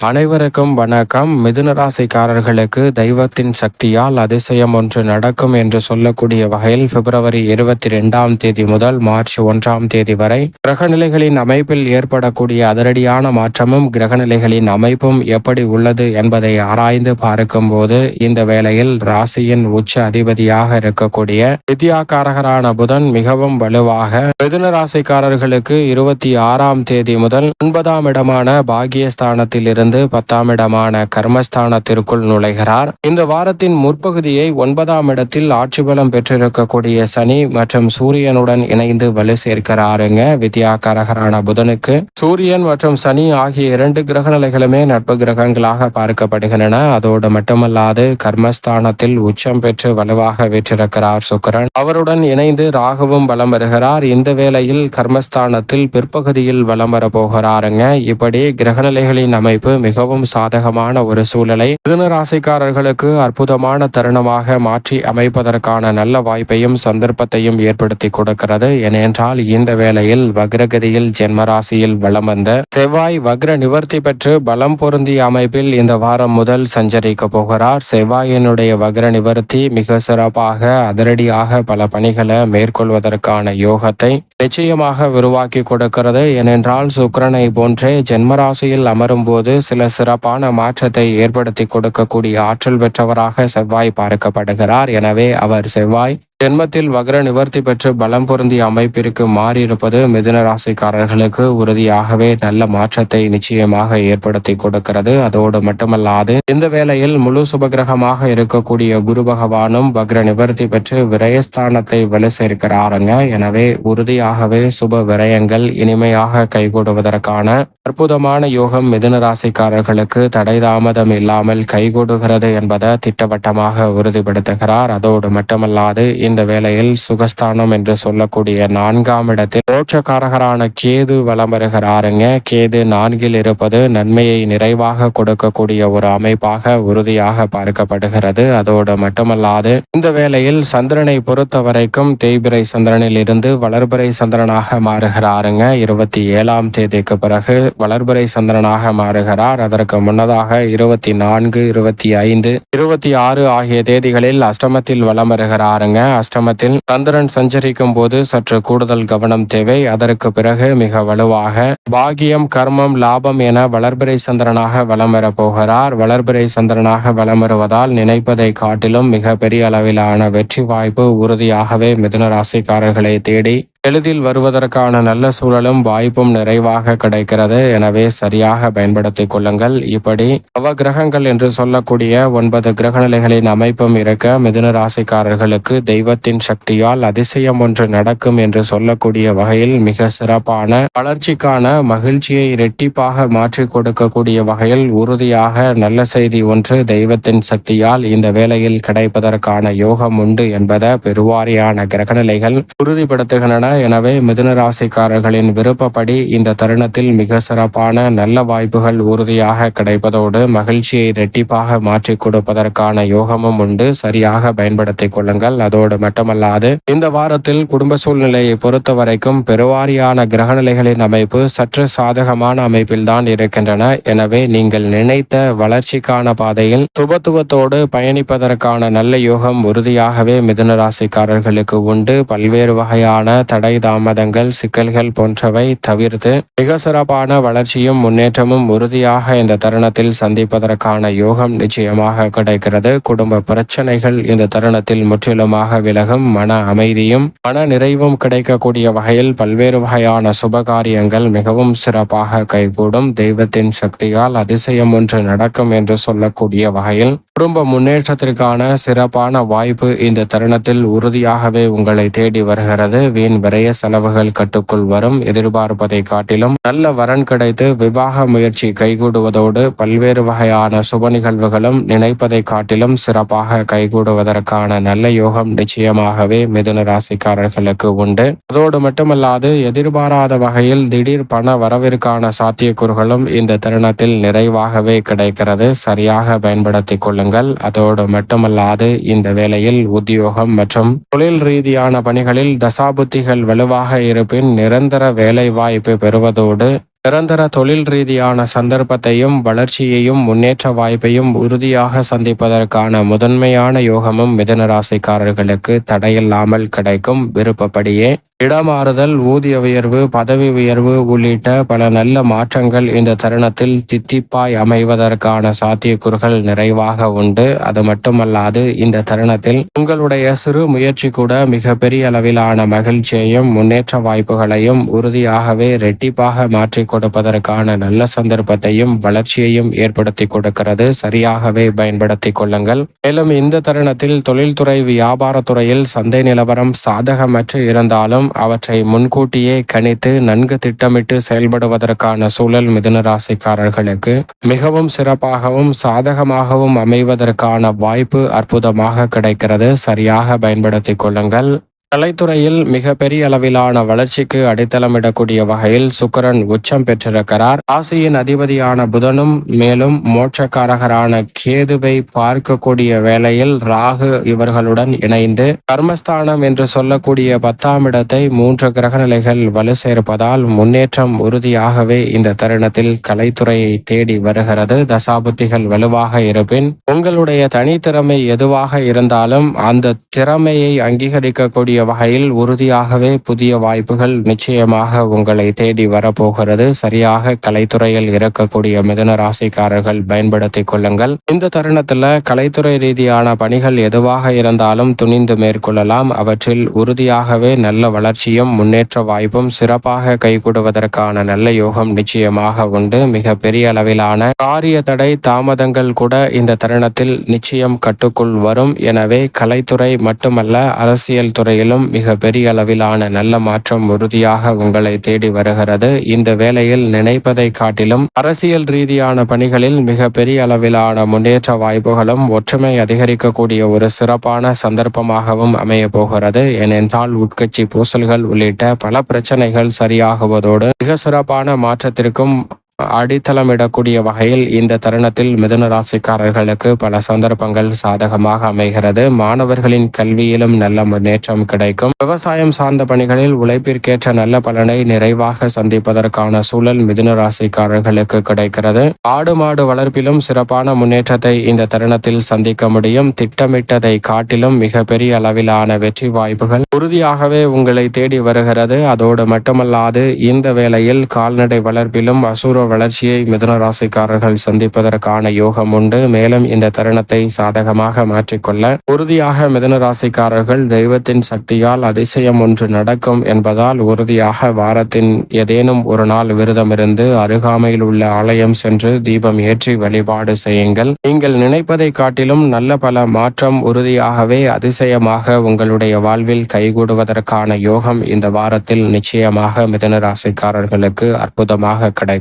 அனைவருக்கும் வணக்கம். மிதுன ராசிக்காரர்களுக்கு தெய்வத்தின் சக்தியால் அதிசயம் ஒன்று நடக்கும் என்று சொல்லக்கூடிய வகையில் பிப்ரவரி 22ஆம் தேதி முதல் மார்ச் 1ஆம் தேதி வரை கிரகநிலைகளின் அமைப்பில் ஏற்படக்கூடிய அதிரடியான மாற்றமும் கிரகநிலைகளின் அமைப்பும் எப்படி உள்ளது என்பதை ஆராய்ந்து பார்க்கும் போது இந்த வேளையில் ராசியின் உச்ச அதிபதியாக இருக்கக்கூடிய வித்யாகாரகரான புதன் மிகவும் வலுவாக மிதுன ராசிக்காரர்களுக்கு 26ஆம் தேதி முதல் 9ஆம் இடமான பாகியஸ்தானத்தில் இருந்து 10ஆம் இடமான கர்மஸ்தானத்திற்குள் நுழைகிறார். இந்த வாரத்தின் முற்பகுதியை 9ஆம் இடத்தில் ஆட்சி பலம் பெற்றிருக்கக்கூடிய சனி மற்றும் சூரியனுடன் இணைந்து வலு சேர்க்கிறாருங்க. வித்யாகாரகரான புதனுக்கு சூரியன் மற்றும் சனி ஆகிய 2 கிரகநிலைகளுமே நட்பு கிரகங்களாக பார்க்கப்படுகின்றன. அதோடு மட்டுமல்லாது கர்மஸ்தானத்தில் உச்சம் பெற்று வலுவாக வீற்றிருக்கிறார் சுக்கிரன். அவருடன் இணைந்து ராகுவும் வலம் வருகிறார். இந்த வேளையில் கர்மஸ்தானத்தில் பிற்பகுதியில் வலம் வர போகிறாருங்க. இப்படி கிரகநிலைகளின் அமைப்பு மிகவும் சாதகமான ஒரு சூழலை மிதுன ராசிக்காரர்களுக்கு அற்புதமான தருணமாக மாற்றி அமைப்பதற்கான நல்ல வாய்ப்பையும் சந்தர்ப்பத்தையும் ஏற்படுத்தி கொடுக்கிறது. ஏனென்றால் இந்த வேளையில் வக்ரகதியில் ஜென்மராசியில் வலம் வந்த செவ்வாய் வக்ர நிவர்த்தி பெற்று பலம் பொருந்திய அமைப்பில் இந்த வாரம் முதல் சஞ்சரிக்க போகிறார். செவ்வாயினுடைய வக்ர நிவர்த்தி மிக சிறப்பாக அதிரடியாக பல பணிகளை மேற்கொள்வதற்கான யோகத்தை நிச்சயமாக உருவாக்கி கொடுக்கிறது. ஏனென்றால் சுக்கிரனை போன்றே ஜென்மராசியில் அமரும் போது சில சிறப்பான மாற்றத்தை ஏற்படுத்தி கொடுக்கக்கூடிய ஆற்றல் பெற்றவராக செவ்வாய் பார்க்கப்படுகிறார். எனவே அவர் செவ்வாய் ஜென்மத்தில் வக்ர நிவர்த்தி பெற்று பலம் பொருந்திய அமைப்பிற்கு மாறியிருப்பது மிதுன ராசிக்காரர்களுக்கு உறுதியாகவே நல்ல மாற்றத்தை நிச்சயமாக ஏற்படுத்தி கொடுக்கிறது. அதோடு மட்டுமல்லாது இந்த வேளையில் முழு சுபகிரகமாக இருக்கக்கூடிய குரு பகவானும் வக்ர நிவர்த்தி பெற்று விரயஸ்தானத்தை வலு சேர்க்கிறாருங்க. எனவே உறுதியாகவே சுப விரயங்கள் இனிமையாக கைகூடுவதற்கான அற்புதமான யோகம் மிதுன ராசிக்காரர்களுக்கு தடை தாமதம் இல்லாமல் கைகூடுகிறது என்பதை திட்டவட்டமாக உறுதிப்படுத்துகிறார். அதோடு மட்டுமல்லாது இந்த வேளையில் சுகஸ்தானம் என்று சொல்லக்கூடிய 4ஆம் இடத்தில் மோட்சக்காரகரான கேது வலம் வருகிறாருங்க. கேது 4இல் இருப்பது நன்மையை நிறைவாக கொடுக்கக்கூடிய ஒரு அமைப்பாக உறுதியாக பார்க்கப்படுகிறது. அதோடு மட்டுமல்லாது இந்த வேளையில் சந்திரனை பொறுத்த வரைக்கும் தேய்பிரை சந்திரனில் இருந்து வளர்பிறை சந்திரனாக மாறுகிறாருங்க. 27ஆம் தேதிக்கு பிறகு வளர்பிறை சந்திரனாக மாறுகிறார். அதற்கு முன்னதாக 24, 25, 26 ஆகிய தேதிகளில் அஷ்டமத்தில் வலம் வருகிறாருங்க. அஷ்டமத்தில் சந்திரன் சஞ்சரிக்கும் போது சற்று கூடுதல் கவனம் தேவை. அதற்கு பிறகு மிக வலுவாக பாகியம், கர்மம், லாபம் என வளர்பிறை சந்திரனாக வலம் வர போகிறார். வளர்பிறை சந்திரனாக வலம் வருவதால் நினைப்பதை காட்டிலும் மிக பெரிய அளவிலான வெற்றி வாய்ப்பு உறுதியாகவே மிதுன ராசிக்காரர்களை தேடி எளிதில் வருவதற்கான நல்ல சூழலும் வாய்ப்பும் நிறைவாக கிடைக்கிறது. எனவே சரியாக பயன்படுத்திக் கொள்ளுங்கள். இப்படி நவ கிரகங்கள் என்று சொல்லக்கூடிய 9 கிரகநிலைகளின் அமைப்பும் இருக்க மிதுன ராசிக்காரர்களுக்கு தெய்வத்தின் சக்தியால் அதிசயம் ஒன்று நடக்கும் என்று சொல்லக்கூடிய வகையில் மிக சிறப்பான வளர்ச்சிக்கான மகிழ்ச்சியை இரட்டிப்பாக மாற்றி கொடுக்கக்கூடிய வகையில் உறுதியாக நல்ல செய்தி ஒன்று தெய்வத்தின் சக்தியால் இந்த வேளையில் கிடைப்பதற்கான யோகம் உண்டு என்பதை பெருவாரியான கிரகநிலைகள் உறுதிப்படுத்துகின்றன. எனவே மிதுன ராசிக்காரர்களின் விருப்பப்படி இந்த தருணத்தில் மிக சிறப்பான நல்ல வாய்ப்புகள் உறுதியாக கிடைப்பதோடு மகிழ்ச்சியை இரட்டிப்பாக மாற்றி கொடுப்பதற்கான யோகமும் உண்டு. சரியாக பயன்படுத்திக் கொள்ளுங்கள். அதோடு மட்டுமல்லாது இந்த வாரத்தில் குடும்ப சூழ்நிலையை பொறுத்த வரைக்கும் பெருவாரியான கிரகநிலைகளின் அமைப்பு சற்று சாதகமான அமைப்பில்தான் இருக்கின்றன. எனவே நீங்கள் நினைத்த வளர்ச்சிக்கான பாதையில் சுபத்துவத்தோடு பயணிப்பதற்கான நல்ல யோகம் உறுதியாகவே மிதுன ராசிக்காரர்களுக்கு உண்டு. பல்வேறு வகையான தடை தாமதங்கள், சிக்கல்கள் போன்றவை தவிர்த்து மிக சிறப்பான வளர்ச்சியும் முன்னேற்றமும் உறுதியாக இந்த தருணத்தில் சந்திப்பதற்கான யோகம் நிச்சயமாக கிடைக்கிறது. குடும்ப பிரச்சனைகள் இந்த தருணத்தில் முற்றிலுமாக விலகும். மன அமைதியும் மன நிறைவும் கிடைக்கக்கூடிய வகையில் பல்வேறு வகையான சுபகாரியங்கள் மிகவும் சிறப்பாக கைகூடும். தெய்வத்தின் சக்தியால் அதிசயம் ஒன்று நடக்கும் என்று சொல்லக்கூடிய வகையில் குடும்ப முன்னேற்றத்திற்கான சிறப்பான வாய்ப்பு இந்த தருணத்தில் உறுதியாகவே உங்களை தேடி வருகிறது. வீண் விரய செலவுகள் கட்டுக்குள் வரும். எதிர்பார்ப்பதை காட்டிலும் நல்ல வரன் கிடைத்து விவாக முயற்சி கைகூடுவதோடு பல்வேறு வகையான சுப நிகழ்வுகளும் நினைப்பதை காட்டிலும் சிறப்பாக கைகூடுவதற்கான நல்ல யோகம் நிச்சயமாகவே மிதுன ராசிக்காரர்களுக்கு உண்டு. அதோடு மட்டுமல்லாது எதிர்பாராத வகையில் திடீர் பண வரவிற்கான சாத்தியக்கூறுகளும் இந்த தருணத்தில் நிறைவாகவே கிடைக்கிறது. சரியாக பயன்படுத்திக் கொள்ளுங்கள். அதோடு மட்டுமல்லாது இந்த வேளையில் உத்தியோகம் மற்றும் தொழில் ரீதியான பணிகளில் தசாபுத்திகள் வலுவாக இருப்பின் நிரந்தர வேலை வாய்ப்பு பெறுவதோடு நிரந்தர தொழில் ரீதியான சந்தர்ப்பத்தையும் வளர்ச்சியையும் முன்னேற்ற வாய்ப்பையும் உறுதியாக சந்திப்பதற்கான முதன்மையான யோகமும் மிதுன ராசிக்காரர்களுக்கு தடையில்லாமல் கிடைக்கும். விருப்பப்படியே இடமாறுதல், ஊதிய உயர்வு, பதவி உயர்வு உள்ளிட்ட பல நல்ல மாற்றங்கள் இந்த தருணத்தில் தித்திப்பாய் அமைவதற்கான சாத்தியக்கூறுகள் நிறைவாக உண்டு. அது மட்டுமல்லாது இந்த தருணத்தில் உங்களுடைய சிறு முயற்சி கூட மிகப்பெரிய அளவிலான மகிழ்ச்சியையும் முன்னேற்ற வாய்ப்புகளையும் உறுதியாகவே இரட்டிப்பாக மாற்றி கொடுப்பதற்கான நல்ல சந்தர்ப்பத்தையும் வளர்ச்சியையும் ஏற்படுத்தி கொடுக்கிறது. சரியாகவே பயன்படுத்திக் கொள்ளுங்கள். மேலும் இந்த தருணத்தில் தொழில்துறை, வியாபாரத்துறையில் சந்தை நிலவரம் சாதகமற்று இருந்தாலும் அவற்றை முன்கூட்டியே கணித்து நன்கு திட்டமிட்டு செயல்படுவதற்கான சூழல் மிதுன ராசிக்காரர்களுக்கு மிகவும் சிறப்பாகவும் சாதகமாகவும் அமைவதற்கான வாய்ப்பு அற்புதமாக கிடைக்கிறது. சரியாக பயன்படுத்திக் கொள்ளுங்கள். கலைத்துறையில் மிக பெரிய அளவிலான வளர்ச்சிக்கு அடித்தளமிடக்கூடிய வகையில் சுக்கிரன் உச்சம் பெற்றிருக்கிறார். ராசியின் அதிபதியான புதனும் மேலும் மோட்சக்காரகரான கேதுவை பார்க்கக்கூடிய வேளையில் ராகு இவர்களுடன் இணைந்து கர்மஸ்தானம் என்று சொல்லக்கூடிய 10ஆம் இடத்தை 3 கிரகநிலைகள் வலு சேர்ப்பதால் முன்னேற்றம் உறுதியாகவே இந்த தருணத்தில் கலைத்துறையை தேடி வருகிறது. தசாபுத்திகள் வலுவாக இருப்பின் உங்களுடைய தனித்திறமை எதுவாக இருந்தாலும் அந்த திறமையை அங்கீகரிக்கக்கூடிய வகையில் உறுதியாகவே புதிய வாய்ப்புகள் நிச்சயமாக உங்களை தேடி வரப்போகிறது. சரியாக கலைத்துறையில் இருக்கக்கூடிய மிதுன ராசிக்காரர்கள் பயன்படுத்திக் கொள்ளுங்கள். இந்த தருணத்துல கலைத்துறை ரீதியான பணிகள் எதுவாக இருந்தாலும் துணிந்து மேற்கொள்ளலாம். அவற்றில் உறுதியாகவே நல்ல வளர்ச்சியும் முன்னேற்ற வாய்ப்பும் சிறப்பாக கைகூடுவதற்கான நல்ல யோகம் நிச்சயமாக உண்டு. மிக பெரிய அளவிலான காரிய தடை தாமதங்கள் கூட இந்த தருணத்தில் நிச்சயம் கட்டுக்குள் வரும். எனவே கலைத்துறை மட்டுமல்ல, அரசியல் துறையில் மிக பெரிய அளவிலான நல்ல மாற்றம் உறுதியாக உங்களை தேடி வருகிறது. இந்த வேளையில் நினைப்பதை காட்டிலும் அரசியல் ரீதியான பணிகளில் மிக பெரிய அளவிலான முன்னேற்ற வாய்ப்புகளும் ஒற்றுமை அதிகரிக்கக்கூடிய ஒரு சிறப்பான சந்தர்ப்பமாகவும் அமைய போகிறது. ஏனென்றால் உட்கட்சி பூசல்கள் உள்ளிட்ட பல பிரச்சனைகள் சரியாகுவதோடு மிக சிறப்பான மாற்றத்திற்கும் அடித்தளமிடக்கூடிய வகையில் இந்த தருணத்தில் மிதுன ராசிக்காரர்களுக்கு பல சந்தர்ப்பங்கள் சாதகமாக அமைகிறது. மாணவர்களின் கல்வியிலும் நல்ல முன்னேற்றம் கிடைக்கும். விவசாயம் சார்ந்த பணிகளில் உழைப்பிற்கேற்ற நல்ல பலனை நிறைவாக சந்திப்பதற்கான சூழல் மிதுன ராசிக்காரர்களுக்கு கிடைக்கிறது. ஆடு மாடு வளர்ப்பிலும் சிறப்பான முன்னேற்றத்தை இந்த தருணத்தில் சந்திக்க முடியும். திட்டமிட்டதை காட்டிலும் மிக பெரிய அளவிலான வெற்றி வாய்ப்புகள் உறுதியாகவே உங்களை தேடி வருகிறது. அதோடு மட்டுமல்லாது இந்த வேளையில் கால்நடை வளர்ப்பிலும் அசூர வளர்ச்சியை மிதுன ராசிக்காரர்கள் சந்திப்பதற்கான யோகம் உண்டு. மேலும் இந்த தருணத்தை சாதகமாக மாற்றிக்கொள்ள உறுதியாக மிதுன ராசிக்காரர்கள் தெய்வத்தின் சக்தியால் அதிசயம் ஒன்று நடக்கும் என்பதால் உறுதியாக வாரத்தின் ஏதேனும் ஒரு நாள் விரதமிருந்து அருகாமையில் உள்ள ஆலயம் சென்று தீபம் ஏற்றி வழிபாடு செய்யுங்கள். நீங்கள் நினைப்பதை காட்டிலும் நல்ல பல மாற்றம் உறுதியாகவே அதிசயமாக உங்களுடைய வாழ்வில் கைகூடுவதற்கான யோகம் இந்த வாரத்தில் நிச்சயமாக மிதுன ராசிக்காரர்களுக்கு அற்புதமாக கிடைக்கும்.